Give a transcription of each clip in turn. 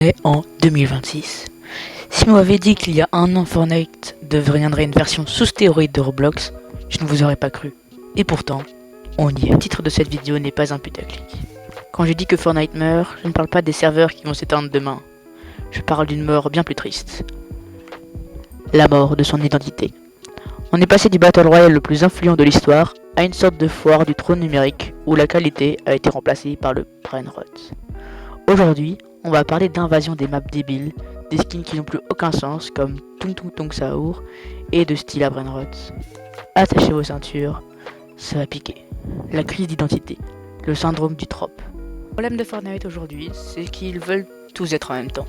est en 2026. Si vous m'avez dit qu'il y a un an Fortnite deviendrait une version sous stéroïde de Roblox, je ne vous aurais pas cru. Et pourtant, on y est. Le titre de cette vidéo n'est pas un putaclic. Quand je dis que Fortnite meurt, je ne parle pas des serveurs qui vont s'éteindre demain. Je parle d'une mort bien plus triste. La mort de son identité. On est passé du Battle Royale le plus influent de l'histoire à une sorte de foire du trône numérique où la qualité a été remplacée par le brainrot. Aujourd'hui, on va parler d'invasion des maps débiles, des skins qui n'ont plus aucun sens comme Tung Tung Tung Saour et de style à brainrot. Attachez vos ceintures, ça va piquer. La crise d'identité, le syndrome du trope. Le problème de Fortnite aujourd'hui, c'est qu'ils veulent tous être en même temps.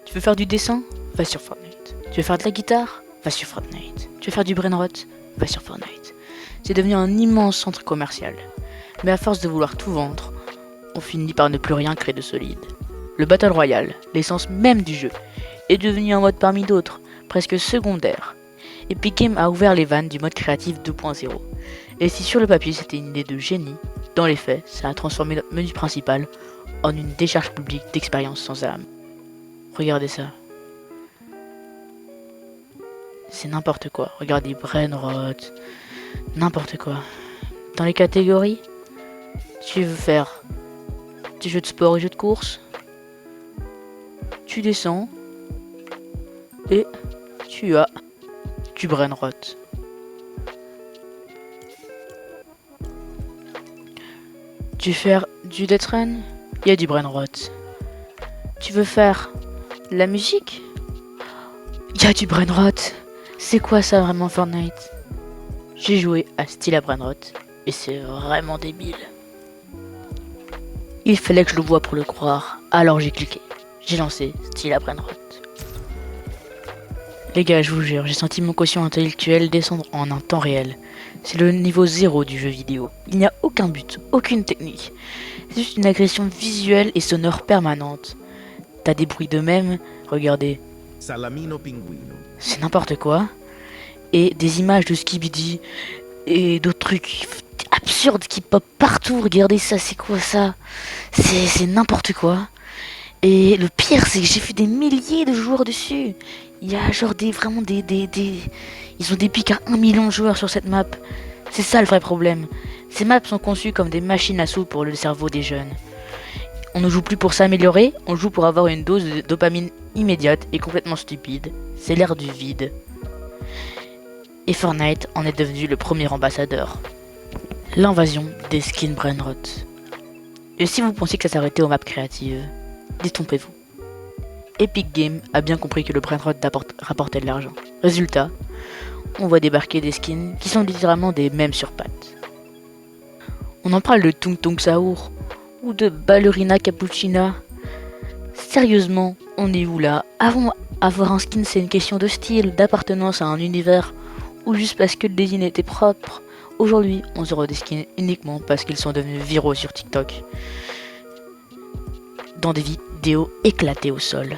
Tu veux faire du dessin? Va sur Fortnite. Tu veux faire de la guitare? Va sur Fortnite. Tu veux faire du brainrot? Va sur Fortnite. C'est devenu un immense centre commercial. Mais à force de vouloir tout vendre, on finit par ne plus rien créer de solide. Le Battle Royale, l'essence même du jeu, est devenu un mode parmi d'autres, presque secondaire. Epic Games a ouvert les vannes du mode créatif 2.0. Et si sur le papier c'était une idée de génie, dans les faits, ça a transformé notre menu principal en une décharge publique d'expériences sans âme. Regardez ça. C'est n'importe quoi. Regardez brainrot, n'importe quoi. Dans les catégories, tu veux faire des jeux de sport et jeux de course, tu descends et tu as du brainrot. Tu veux faire du death run, il y a du brainrot. Tu veux faire la musique, il y a du brainrot. C'est quoi ça vraiment Fortnite? J'ai joué à style à brainrot et c'est vraiment débile. Il fallait que je le voie pour le croire, alors j'ai cliqué. J'ai lancé style à brainrot. Les gars, je vous jure, j'ai senti mon quotient intellectuel descendre en un temps réel. C'est le niveau 0 du jeu vidéo. Il n'y a aucun but, aucune technique. C'est juste une agression visuelle et sonore permanente. T'as des bruits de même, regardez. Salamino Pinguino. C'est n'importe quoi. Et des images de Skibidi et d'autres trucs absurdes qui pop partout. Regardez ça, c'est quoi ça? C'est n'importe quoi. Et le pire, c'est que j'ai vu des milliers de joueurs dessus. Il y a genre vraiment des... Ils ont des pics à 1 million de joueurs sur cette map. C'est ça le vrai problème. Ces maps sont conçues comme des machines à sous pour le cerveau des jeunes. On ne joue plus pour s'améliorer, on joue pour avoir une dose de dopamine immédiate et complètement stupide. C'est l'ère du vide. Et Fortnite en est devenu le premier ambassadeur. L'invasion des skins brainrot. Et si vous pensez que ça s'arrêtait aux maps créatives, détrompez-vous. Epic Games a bien compris que le brainrot rapportait de l'argent. Résultat, on voit débarquer des skins qui sont littéralement des mèmes sur pattes. On en parle de Tung Tung Saour ou de Ballerina Cappuccina. Sérieusement, on est où là? Avant, avoir un skin c'est une question de style, d'appartenance à un univers, ou juste parce que le design était propre. Aujourd'hui, on se rend des skins uniquement parce qu'ils sont devenus viraux sur TikTok. Dans des vidéos éclatées au sol.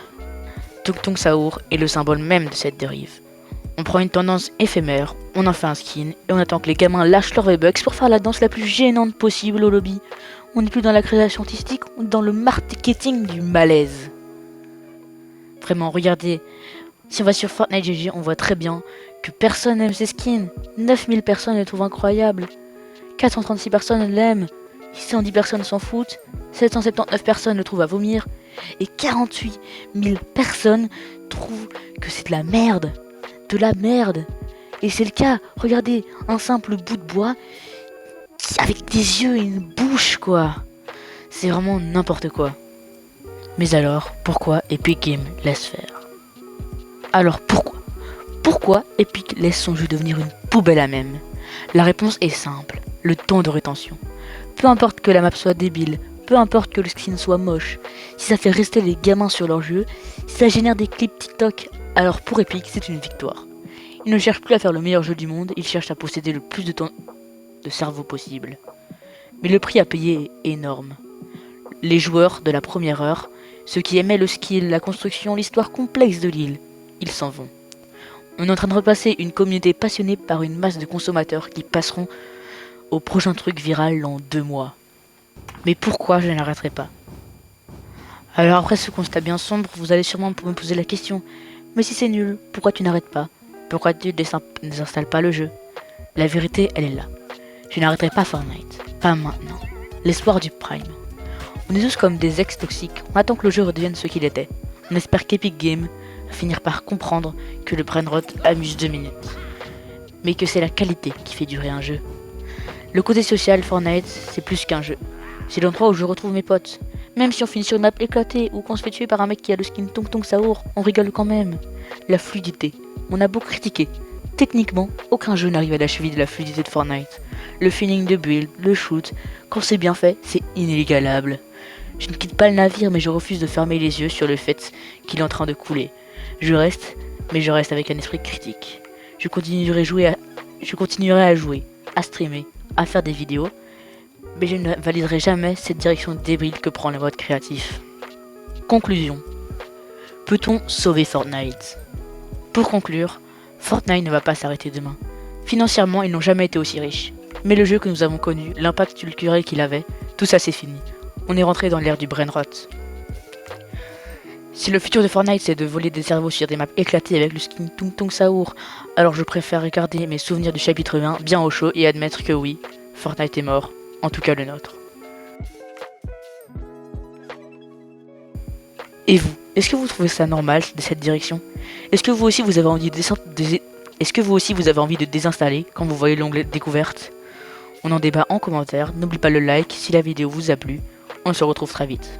Tung Tung Saour est le symbole même de cette dérive. On prend une tendance éphémère, on en fait un skin, et on attend que les gamins lâchent leurs V-Bucks pour faire la danse la plus gênante possible au lobby. On n'est plus dans la création artistique, on est dans le marketing du malaise. Vraiment, regardez, si on va sur Fortnite GG, on voit très bien que personne n'aime ces skins. 9000 personnes les trouvent incroyables. 436 personnes l'aiment. 610 personnes s'en foutent. 779 personnes le trouvent à vomir. Et 48 000 personnes trouvent que c'est de la merde. De la merde. Et c'est le cas. Regardez, un simple bout de bois avec des yeux et une bouche, quoi. C'est vraiment n'importe quoi. Mais alors, pourquoi Epic Games laisse faire? Alors pourquoi Epic laisse son jeu devenir une poubelle à mèmes? La réponse est simple, le temps de rétention. Peu importe que la map soit débile, peu importe que le skin soit moche, si ça fait rester les gamins sur leur jeu, si ça génère des clips TikTok, alors pour Epic c'est une victoire. Ils ne cherchent plus à faire le meilleur jeu du monde, ils cherchent à posséder le plus de temps de cerveau possible. Mais le prix à payer est énorme. Les joueurs de la première heure, ceux qui aimaient le skill, la construction, l'histoire complexe de l'île, ils s'en vont. On est en train de repasser une communauté passionnée par une masse de consommateurs qui passeront au prochain truc viral dans 2 mois. Mais pourquoi je n'arrêterai pas? Alors après ce constat bien sombre, vous allez sûrement me poser la question. Mais si c'est nul, pourquoi tu n'arrêtes pas? Pourquoi tu ne désinstalles pas le jeu? La vérité, elle est là. Je n'arrêterai pas Fortnite. Pas maintenant. L'espoir du Prime. On est tous comme des ex toxiques. On attend que le jeu redevienne ce qu'il était. On espère qu'Epic Games va finir par comprendre que le brainrot amuse 2 minutes. Mais que c'est la qualité qui fait durer un jeu. Le côté social Fortnite, c'est plus qu'un jeu. C'est l'endroit où je retrouve mes potes. Même si on finit sur une map éclatée ou qu'on se fait tuer par un mec qui a le skin Tong Tong Saour, on rigole quand même. La fluidité. On a beau critiquer. Techniquement, aucun jeu n'arrive à la cheville de la fluidité de Fortnite. Le feeling de build, le shoot, quand c'est bien fait, c'est inégalable. Je ne quitte pas le navire, mais je refuse de fermer les yeux sur le fait qu'il est en train de couler. Je reste, mais je reste avec un esprit critique. Je continuerai à jouer, à streamer, à faire des vidéos, mais je ne validerai jamais cette direction débile que prend le mode créatif. Conclusion. Peut-on sauver Fortnite? Pour conclure, Fortnite ne va pas s'arrêter demain. Financièrement, ils n'ont jamais été aussi riches. Mais le jeu que nous avons connu, l'impact culturel qu'il avait, tout ça c'est fini. On est rentré dans l'ère du brainrot. Si le futur de Fortnite c'est de voler des cerveaux sur des maps éclatées avec le skin Tung Tung Saour, alors je préfère regarder mes souvenirs du chapitre 1 bien au chaud et admettre que oui, Fortnite est mort, en tout cas le nôtre. Et vous, est-ce que vous trouvez ça normal de cette direction? Est-ce que vous aussi vous avez envie de désinstaller quand vous voyez l'onglet découverte? On en débat en commentaire, n'oublie pas le like si la vidéo vous a plu, on se retrouve très vite.